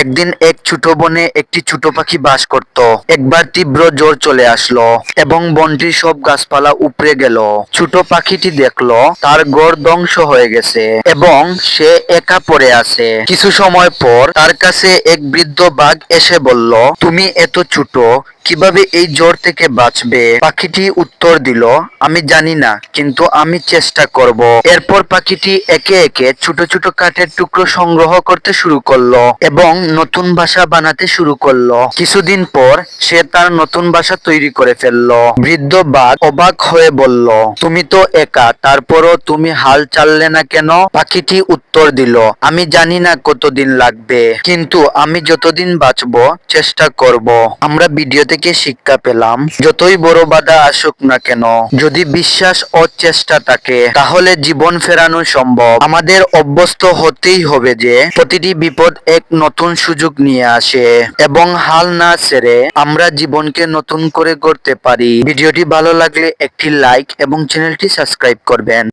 একদিন এক ছোট বনে একটি ছোট পাখি বাস করত। একবার তীব্র জ্বর চলে আসলো এবং বনটির সব গাছপালা উপড়ে গেল। ছোট পাখিটি দেখলো তার ঘর ধ্বংস হয়ে গেছে এবং সে একা পড়ে আছে। কিছু সময় পর তার কাছে এক বৃদ্ধ বাঘ এসে বলল, তুমি এত ছোট, কিভাবে এই জ্বর থেকে বাঁচবে? পাখিটি উত্তর দিল, আমি জানি না, কিন্তু আমি চেষ্টা করব। এরপর পাখিটি একে একে ছোট ছোট কাঠের টুকরো সংগ্রহ করতে শুরু করলো এবং নতুন বাসা বানাতে শুরু করলো। কিছুদিন পর সে তার নতুন বাসা তৈরি করে ফেললো। বৃদ্ধ বাঘ অবাক হয়ে বলল, তুমি তো একা, তারপরও তুমি হাল ছাড়লে না কেন? পাখিটি উত্তর দিল, আমি জানি না কতদিন লাগবে, কিন্তু আমি যতদিন বাঁচবো চেষ্টা করব। আমরা ভিডিও থেকে শিক্ষা পেলাম, যতই বড় বাধা আসুক না কেন, যদি বিশ্বাস ও চেষ্টা থাকে তাহলে জীবন ফেরানো সম্ভব। আমাদের অভ্যস্ত হতেই হবে যে প্রতিটি বিপদ এক নতুন সুযোগ নিয়ে আসে এবং হাল না ছেড়ে আমরা জীবনকে নতুন করে গড়তে পারি। ভিডিওটি ভালো লাগলে একটি লাইক এবং চ্যানেলটি সাবস্ক্রাইব করবেন।